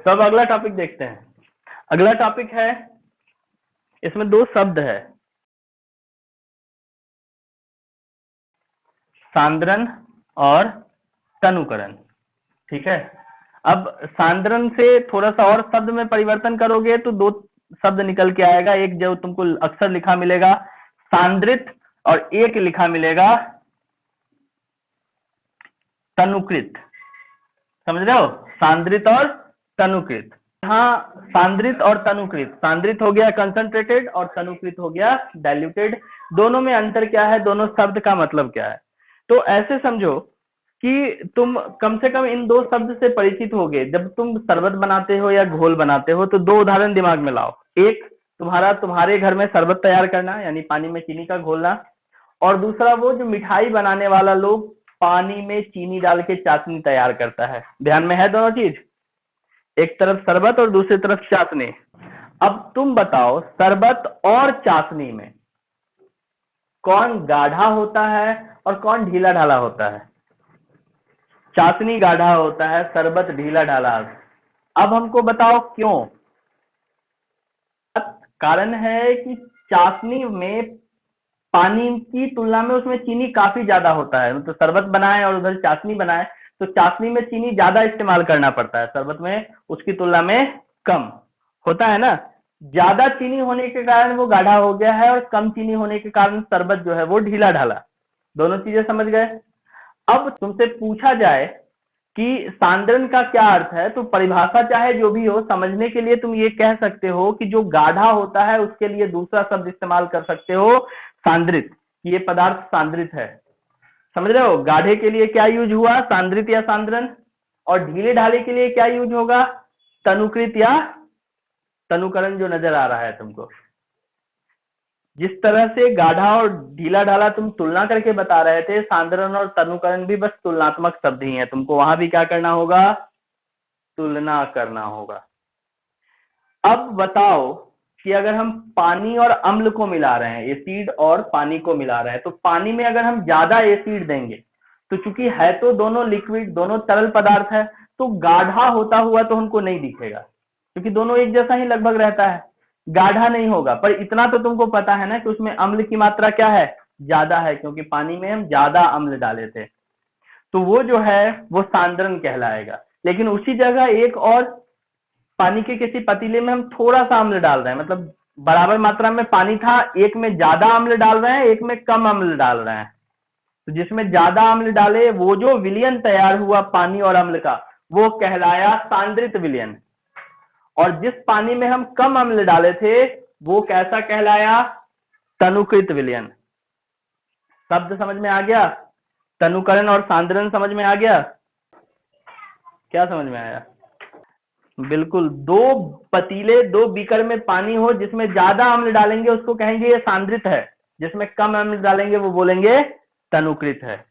तो अब अगला टॉपिक देखते हैं। अगला टॉपिक है, इसमें दो शब्द है, सांद्रण और तनुकरण। ठीक है। अब सांद्रण से थोड़ा सा और शब्द में परिवर्तन करोगे तो दो शब्द निकल के आएगा। एक जो तुमको अक्सर लिखा मिलेगा सांद्रित, और एक लिखा मिलेगा तनुकृत। समझ रहे हो? सांद्रित और तनुकृत। हाँ, सांद्रित और तनुकृत। सांद्रित हो गया कंसंट्रेटेड और तनुकृत हो गया डाइल्यूटेड। दोनों में अंतर क्या है, दोनों शब्द का मतलब क्या है? तो ऐसे समझो कि तुम कम से कम इन दो शब्द से परिचित होगे। जब तुम शरबत बनाते हो या घोल बनाते हो तो दो उदाहरण दिमाग में लाओ। एक तुम्हारे घर में शरबत तैयार करना, यानी पानी में चीनी का घोलना, और दूसरा वो जो मिठाई बनाने वाला लोग पानी में चीनी डाल के चाशनी तैयार करता है। ध्यान में है दोनों चीज? एक तरफ शरबत और दूसरी तरफ चाशनी। अब तुम बताओ, शरबत और चाशनी में कौन गाढ़ा होता है और कौन ढीला ढाला होता है? चाशनी गाढ़ा होता है, शरबत ढीला ढाला। अब हमको बताओ क्यों? कारण है कि चाशनी में पानी की तुलना में उसमें चीनी काफी ज्यादा होता है। मतलब शरबत बनाए और उधर चाशनी बनाए तो चाशनी में चीनी ज्यादा इस्तेमाल करना पड़ता है, शरबत में उसकी तुलना में कम होता है ना। ज्यादा चीनी होने के कारण वो गाढ़ा हो गया है और कम चीनी होने के कारण शरबत जो है वो ढीला ढाला। दोनों चीजें समझ गए? अब तुमसे पूछा जाए कि सांद्रण का क्या अर्थ है, तो परिभाषा चाहे जो भी हो, समझने के लिए तुम ये कह सकते हो कि जो गाढ़ा होता है उसके लिए दूसरा शब्द इस्तेमाल कर सकते हो, सांद्रित। ये पदार्थ सांद्रित है। समझ रहे हो? गाढ़े के लिए क्या यूज हुआ, सांद्रित या सांद्रण, और ढीले ढाले के लिए क्या यूज होगा, तनुकृत या तनुकरण, जो नजर आ रहा है तुमको। जिस तरह से गाढ़ा और ढीला ढाला तुम तुलना करके बता रहे थे, सांद्रण और तनुकरण भी बस तुलनात्मक शब्द ही है। तुमको वहां भी क्या करना होगा, तुलना करना होगा। अब बताओ कि अगर हम पानी और अम्ल को मिला रहे हैं, एसिड और पानी को मिला रहे हैं, तो पानी में अगर हम ज्यादा एसिड देंगे तो चूंकि है तो दोनों लिक्विड, दोनों तरल पदार्थ है, तो गाढ़ा होता हुआ तो हमको नहीं दिखेगा, क्योंकि दोनों एक जैसा ही लगभग रहता है, गाढ़ा नहीं होगा। पर इतना तो तुमको पता है ना कि उसमें अम्ल की मात्रा क्या है, ज्यादा है, क्योंकि पानी में हम ज्यादा अम्ल डाले थे, तो वो जो है वो सांद्रण कहलाएगा। लेकिन उसी जगह एक और, पानी के किसी पतीले में हम थोड़ा सा अम्ल डाल रहे हैं, मतलब बराबर मात्रा में पानी था, एक में ज्यादा अम्ल डाल रहे हैं, एक में कम अम्ल डाल रहे हैं, तो जिसमें ज्यादा अम्ल डाले वो जो विलयन तैयार हुआ पानी और अम्ल का, वो कहलाया सांद्रित विलयन। और जिस पानी में हम कम अम्ल डाले थे वो कैसा कहलाया, तनुकृत विलयन। शब्द समझ में आ गया? तनुकरण और सांद्रण समझ में आ गया? क्या समझ में आया? बिल्कुल। दो पतीले, दो बीकर में पानी हो, जिसमें ज्यादा अम्ल डालेंगे उसको कहेंगे ये सांद्रित है, जिसमें कम अम्ल डालेंगे वो बोलेंगे तनुकृत है।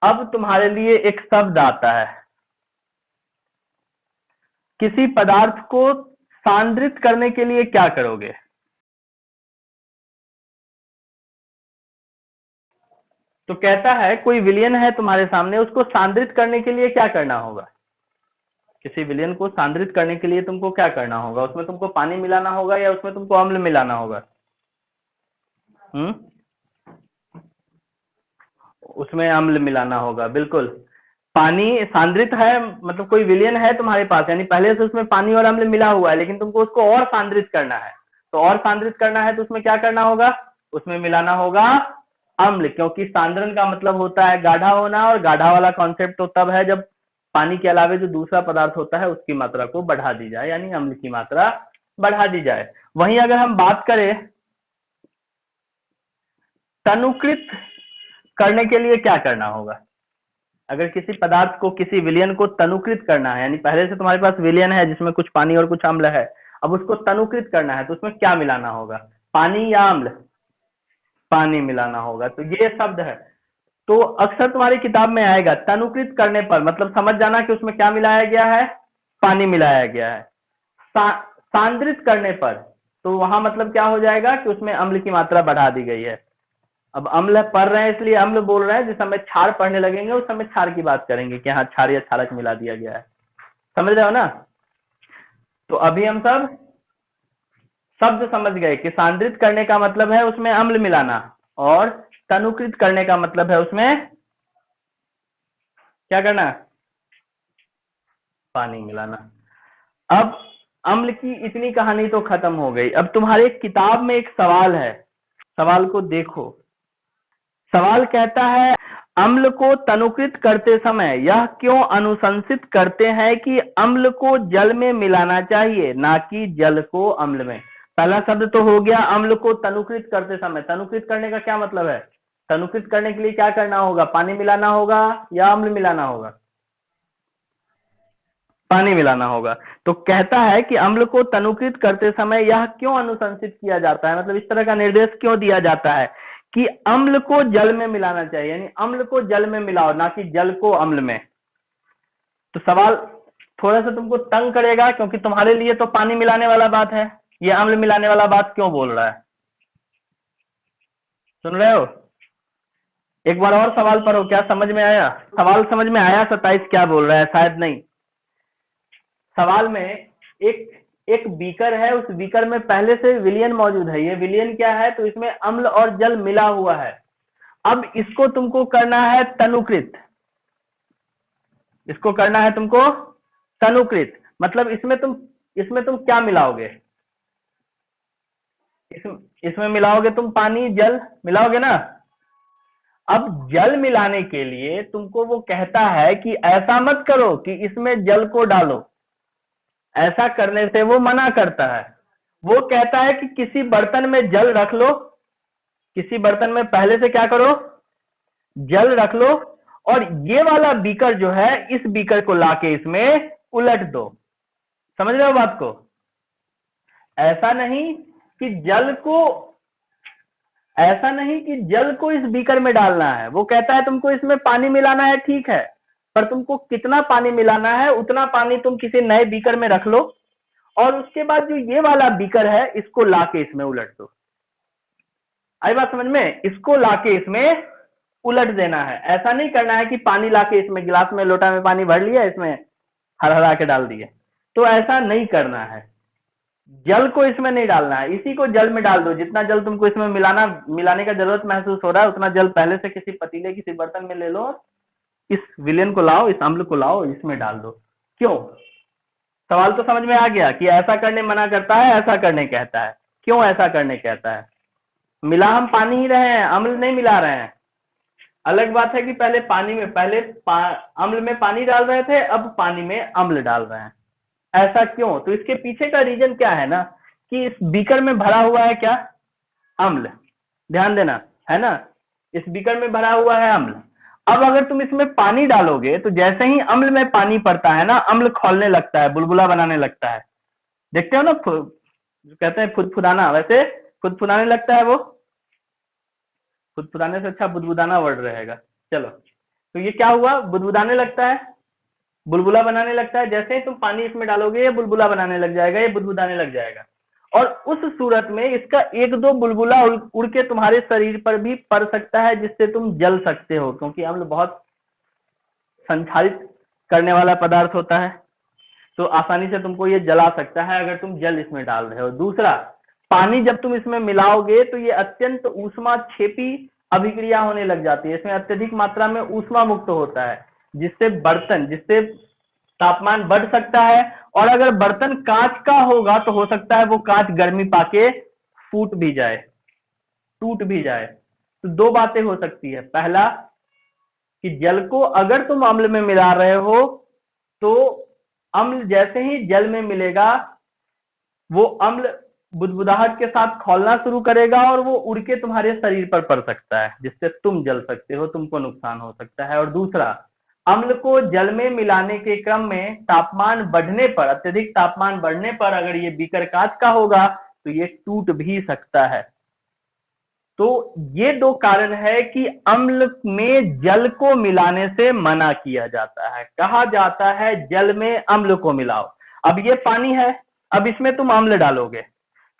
अब तुम्हारे लिए एक शब्द आता है, किसी पदार्थ को सांद्रित करने के लिए क्या करोगे? तो कहता है कोई विलयन है तुम्हारे सामने, उसको सांद्रित करने के लिए क्या करना होगा? किसी विलयन को सांद्रित करने के लिए तुमको क्या करना होगा? उसमें तुमको पानी मिलाना होगा या उसमें तुमको अम्ल मिलाना होगा? हम्म, उसमें अम्ल मिलाना होगा, बिल्कुल। पानी सांद्रित है, मतलब कोई विलयन है तुम्हारे पास, यानी पहले से उसमें पानी और अम्ल मिला हुआ है, लेकिन तुमको उसको और सांद्रित करना है। तो और सांद्रित करना है तो उसमें क्या करना होगा, उसमें मिलाना होगा अम्ल, क्योंकि सांद्रण का मतलब होता है गाढ़ा होना, और गाढ़ा वाला कॉन्सेप्ट तो तब है जब पानी के अलावे जो दूसरा पदार्थ होता है उसकी मात्रा को बढ़ा दी जाए, यानी अम्ल की मात्रा बढ़ा दी जाए। वहीं अगर हम बात करें तनुकृत करने के लिए क्या करना होगा, अगर किसी पदार्थ को, किसी विलयन को तनुकृत करना है, यानी पहले से तुम्हारे पास विलयन है जिसमें कुछ पानी और कुछ अम्ल है, अब उसको तनुकृत करना है तो उसमें क्या मिलाना होगा, पानी या अम्ल? पानी मिलाना होगा। तो ये शब्द है, तो अक्सर तुम्हारी किताब में आएगा तनुकृत करने पर, मतलब समझ जाना कि उसमें क्या मिलाया गया है, पानी मिलाया गया है। सांद्रित करने पर तो वहां मतलब क्या हो जाएगा कि उसमें अम्ल की मात्रा बढ़ा दी गई है। अब अम्ल पढ़ रहे हैं इसलिए अम्ल बोल रहे हैं, जिस समय क्षार पढ़ने लगेंगे उस समय क्षार की बात करेंगे कि हाँ क्षार या क्षारक मिला दिया गया है। समझ रहे हो ना? तो अभी हम सब शब्द समझ गए कि सांद्रित करने का मतलब है उसमें अम्ल मिलाना, और तनुकृत करने का मतलब है उसमें क्या करना, पानी मिलाना। अब अम्ल की इतनी कहानी तो खत्म हो गई। अब तुम्हारे किताब में एक सवाल है, सवाल को देखो। सवाल कहता है, अम्ल को तनुकृत करते समय यह क्यों अनुशंसित करते हैं कि अम्ल को जल में मिलाना चाहिए, ना कि जल को अम्ल में। पहला शब्द तो हो गया अम्ल को तनुकृत करते समय। तनुकृत करने का क्या मतलब है? तनुकृत करने के लिए क्या करना होगा? पानी मिलाना होगा या अम्ल मिलाना होगा? पानी मिलाना होगा। तो कहता है कि अम्ल को तनुकृत करते समय यह क्यों अनुशंसित किया जाता है, मतलब इस तरह का निर्देश क्यों दिया जाता है कि अम्ल को जल में मिलाना चाहिए, यानी अम्ल को जल में मिलाओ, ना कि जल को अम्ल में। तो सवाल थोड़ा सा तुमको तंग करेगा, क्योंकि तुम्हारे लिए तो पानी मिलाने वाला बात है, ये अम्ल मिलाने वाला बात क्यों बोल रहा है? सुन रहे हो? एक बार और सवाल पढ़ो, क्या समझ में आया? सवाल समझ में आया? 27 क्या बोल रहा है? शायद नहीं। सवाल में एक एक बीकर है, उस बीकर में पहले से विलियन मौजूद है। ये विलियन क्या है? तो इसमें अम्ल और जल मिला हुआ है। अब इसको तुमको करना है तनुकृत, इसको करना है तुमको तनुकृत। मतलब इसमें तुम क्या मिलाओगे? इसमें मिलाओगे तुम पानी जल मिलाओगे ना। अब जल मिलाने के लिए तुमको वो कहता है कि ऐसा मत करो कि इसमें जल को डालो, ऐसा करने से वो मना करता है। वो कहता है कि किसी बर्तन में जल रख लो, किसी बर्तन में पहले से क्या करो, जल रख लो, और ये वाला बीकर जो है, इस बीकर को लाके इसमें उलट दो। समझ रहे हो बात को? ऐसा नहीं कि जल को ऐसा नहीं कि जल को इस बीकर में डालना है। वो कहता है तुमको इसमें पानी मिलाना है, ठीक है, पर तुमको कितना पानी मिलाना है उतना पानी तुम किसी नए बीकर में रख लो, और उसके बाद जो ये वाला बीकर है इसको लाके इसमें उलट दो। आई बात समझ में? इसको लाके इसमें उलट देना है। ऐसा नहीं करना है कि पानी लाके इसमें गिलास में लोटा में पानी भर लिया, इसमें हरा के डाल दिए, तो ऐसा नहीं करना है। जल को इसमें नहीं डालना है, इसी को जल में डाल दो। जितना जल तुमको इसमें मिलाने का जरूरत महसूस हो रहा है, उतना जल पहले से किसी पतीले किसी बर्तन में ले लो, इस विलेन को लाओ, इस अम्ल को लाओ, इसमें डाल दो। क्यों? सवाल तो समझ में आ गया कि ऐसा करने मना करता है, ऐसा करने कहता है। क्यों ऐसा करने कहता है? मिला हम पानी ही रहे हैं, अम्ल नहीं मिला रहे हैं। अलग बात है कि अम्ल में पानी डाल रहे थे, अब पानी में अम्ल डाल रहे हैं। ऐसा क्यों? तो इसके पीछे का रीजन क्या है ना, कि इस बीकर में भरा हुआ है क्या? अम्ल। ध्यान देना, है ना, इस बीकर में भरा हुआ है अम्ल। अब अगर तुम इसमें पानी डालोगे तो जैसे ही अम्ल में पानी पड़ता है ना, अम्ल खौलने लगता है, बुलबुला बनाने लगता है। देखते हो ना, जो कहते हैं फुदफुदाना, वैसे फुदफुदाने लगता है वो। फुदफुदाने से अच्छा बुदबुदाना वर्ड रहेगा। चलो, तो ये क्या हुआ? बुदबुदाने लगता है, बुलबुला बनाने लगता है। जैसे ही तुम पानी इसमें डालोगे, ये बुलबुला बनाने लग जाएगा, ये बुदबुदाने लग जाएगा। और उस सूरत में इसका एक दो बुलबुला उड़ के तुम्हारे शरीर पर भी पड़ सकता है, जिससे तुम जल सकते हो, क्योंकि अम्ल बहुत संचारित करने वाला पदार्थ होता है, तो आसानी से तुमको ये जला सकता है अगर तुम जल इसमें डाल रहे हो। दूसरा, पानी जब तुम इसमें मिलाओगे तो ये अत्यंत ऊष्मा क्षेपी अभिक्रिया होने लग जाती है। इसमें अत्यधिक मात्रा में ऊष्मा मुक्त होता है, जिससे तापमान बढ़ सकता है। और अगर बर्तन कांच का होगा तो हो सकता है वो कांच गर्मी पाके फूट भी जाए, टूट भी जाए। तो दो बातें हो सकती है। पहला, कि जल को अगर तुम अम्ल में मिला रहे हो तो अम्ल जैसे ही जल में मिलेगा, वो अम्ल बुदबुदाहट के साथ खौलना शुरू करेगा और वो उड़ के तुम्हारे शरीर पर पड़ सकता है, जिससे तुम जल सकते हो, तुमको नुकसान हो सकता है। और दूसरा, अम्ल को जल में मिलाने के क्रम में तापमान बढ़ने पर, अत्यधिक तापमान बढ़ने पर, अगर ये बीकर कांच का होगा तो ये टूट भी सकता है। तो ये दो कारण है कि अम्ल में जल को मिलाने से मना किया जाता है। कहा जाता है जल में अम्ल को मिलाओ। अब ये पानी है, अब इसमें तुम अम्ल डालोगे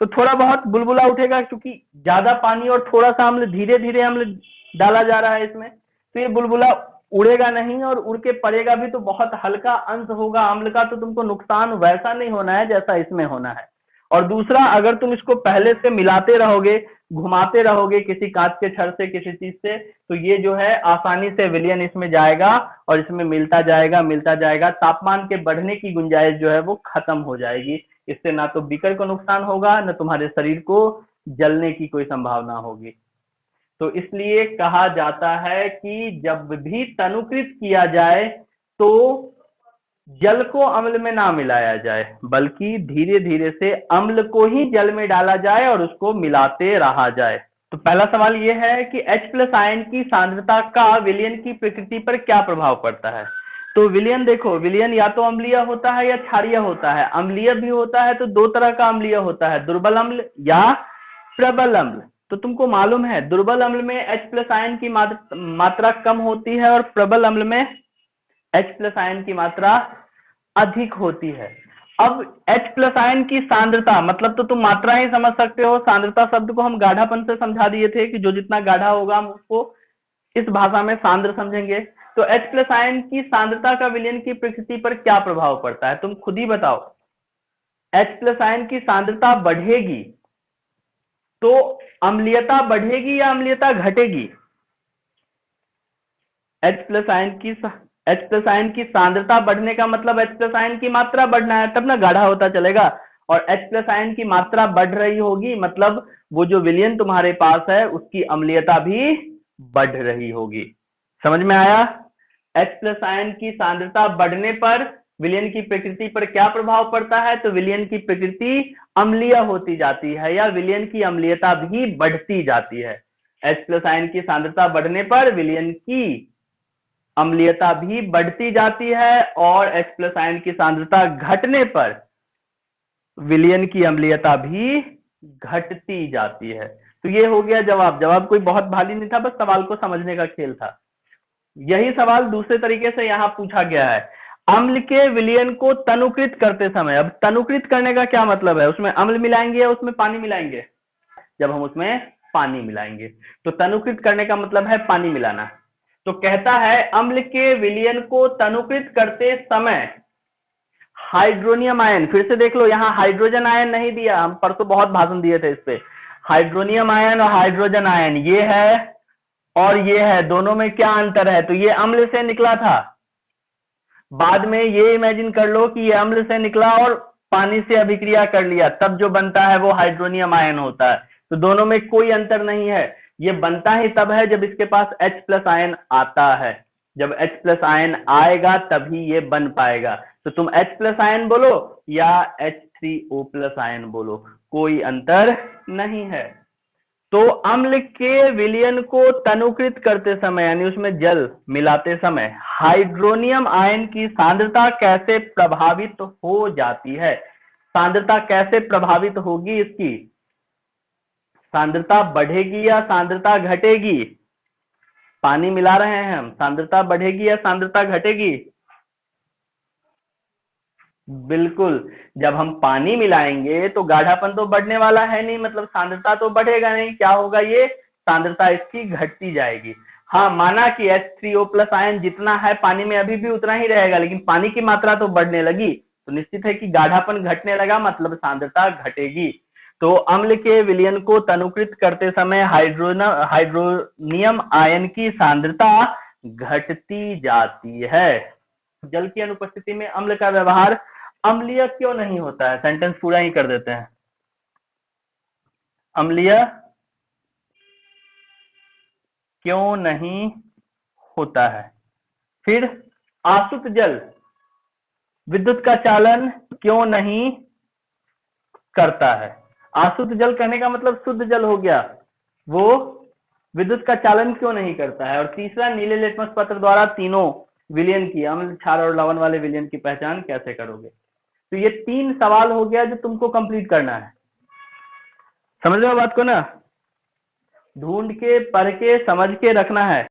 तो थोड़ा बहुत बुलबुला उठेगा, क्योंकि ज्यादा पानी और थोड़ा सा अम्ल, धीरे धीरे अम्ल डाला जा रहा है इसमें, तो ये बुलबुला उड़ेगा नहीं, और उड़ के पड़ेगा भी तो बहुत हल्का अंश होगा अम्ल का, तो तुमको नुकसान वैसा नहीं होना है जैसा इसमें होना है। और दूसरा, अगर तुम इसको पहले से मिलाते रहोगे, घुमाते रहोगे किसी कांच के छड़ से, किसी चीज से, तो ये जो है आसानी से विलयन इसमें जाएगा और इसमें मिलता जाएगा, तापमान के बढ़ने की गुंजाइश जो है वो खत्म हो जाएगी। इससे ना तो बीकर को नुकसान होगा, न तुम्हारे शरीर को जलने की कोई संभावना होगी। तो इसलिए कहा जाता है कि जब भी तनुकृत किया जाए तो जल को अम्ल में ना मिलाया जाए, बल्कि धीरे धीरे से अम्ल को ही जल में डाला जाए और उसको मिलाते रहा जाए। तो पहला सवाल यह है कि H प्लस आयन की सांद्रता का विलयन की प्रकृति पर क्या प्रभाव पड़ता है। तो विलयन देखो, विलयन या तो अम्लीय होता है या क्षारीय होता है। अम्लीय भी होता है तो दो तरह का अम्लीय होता है, दुर्बल अम्ल या प्रबल अम्ल। तो तुमको मालूम है दुर्बल अम्ल में H प्लस आयन की मात्रा कम होती है और प्रबल अम्ल में H प्लस आयन की मात्रा अधिक होती है। अब H प्लस आयन की सांद्रता मतलब तो तुम मात्रा ही समझ सकते हो, सांद्रता शब्द को हम गाढ़ापन से समझा दिए थे कि जो जितना गाढ़ा होगा हम उसको इस भाषा में सांद्र समझेंगे। तो H प्लस आयन की सांद्रता का विलयन की प्रकृति पर क्या प्रभाव पड़ता है, तुम खुद ही बताओ। H प्लस आयन की सांद्रता बढ़ेगी तो अम्लीयता बढ़ेगी या अम्लीयता घटेगी। H प्लस आयन की सांद्रता बढ़ने का मतलब H प्लस आयन की मात्रा बढ़ना है, तब ना गाढ़ा होता चलेगा। और H प्लस आयन की मात्रा बढ़ रही होगी मतलब वो जो विलयन तुम्हारे पास है उसकी अम्लीयता भी बढ़ रही होगी। समझ में आया। H प्लस आयन की सांद्रता बढ़ने पर विलयन की प्रकृति पर क्या प्रभाव पड़ता है, तो विलयन की प्रकृति अम्लीय होती जाती है या विलयन की अम्लीयता भी बढ़ती जाती है। H प्लस आयन की सांद्रता बढ़ने पर विलयन की अम्लीयता भी बढ़ती जाती है और H प्लस आयन की सांद्रता घटने पर विलयन की अम्लीयता भी घटती जाती है। तो ये हो गया जवाब। जवाब कोई बहुत भारी नहीं था, बस सवाल को समझने का खेल था। यही सवाल दूसरे तरीके से यहाँ पूछा गया है, अम्ल के विलयन को तनुकृत करते समय। अब तनुकृत करने का क्या मतलब है, उसमें अम्ल मिलाएंगे या उसमें पानी मिलाएंगे। जब हम उसमें पानी मिलाएंगे तो तनुकृत करने का मतलब है पानी मिलाना। तो कहता है अम्ल के विलयन को तनुकृत करते समय हाइड्रोनियम आयन, फिर से देख लो यहाँ हाइड्रोजन आयन नहीं दिया, हम परसों बहुत भाषण दिए थे इस पे। हाइड्रोनियम आयन और हाइड्रोजन आयन ये है और ये है, दोनों में क्या अंतर है, तो ये अम्ल से निकला था, बाद में ये इमेजिन कर लो कि ये अम्ल से निकला और पानी से अभिक्रिया कर लिया, तब जो बनता है वो हाइड्रोनियम आयन होता है। तो दोनों में कोई अंतर नहीं है, ये बनता ही तब है जब इसके पास H प्लस आयन आता है। जब H प्लस आयन आएगा तभी ये बन पाएगा। तो तुम H प्लस आयन बोलो या H3O प्लस आयन बोलो, कोई अंतर नहीं है। तो अम्ल के विलयन को तनुकृत करते समय यानी उसमें जल मिलाते समय हाइड्रोनियम आयन की सांद्रता कैसे प्रभावित हो जाती है। सांद्रता कैसे प्रभावित होगी, इसकी सांद्रता बढ़ेगी या सांद्रता घटेगी। पानी मिला रहे हैं हम, सांद्रता बढ़ेगी या सांद्रता घटेगी। बिल्कुल, जब हम पानी मिलाएंगे तो गाढ़ापन तो बढ़ने वाला है नहीं, मतलब सांद्रता तो बढ़ेगा नहीं, क्या होगा, ये सांद्रता इसकी घटती जाएगी। हाँ, माना कि H3O प्लस आयन जितना है पानी में अभी भी उतना ही रहेगा, लेकिन पानी की मात्रा तो बढ़ने लगी, तो निश्चित है कि गाढ़ापन घटने लगा, मतलब सांद्रता घटेगी। तो अम्ल के विलयन को तनुकृत करते समय हाइड्रोनियम आयन की सांद्रता घटती जाती है। जल की अनुपस्थिति में अम्ल का व्यवहार अम्लीय क्यों नहीं होता है, सेंटेंस पूरा ही कर देते हैं। अम्लीय क्यों नहीं होता है। फिर आसुत जल विद्युत का चालन क्यों नहीं करता है। आसुत जल कहने का मतलब शुद्ध जल हो गया, वो विद्युत का चालन क्यों नहीं करता है। और तीसरा, नीले लिटमस पत्र द्वारा तीनों विलयन की, अम्ल, क्षार और लवण वाले विलयन की पहचान कैसे करोगे। तो ये 3 सवाल हो गया जो तुमको कंप्लीट करना है। समझ रहे हो बात को ना, ढूंढ के पढ़ के समझ के रखना है।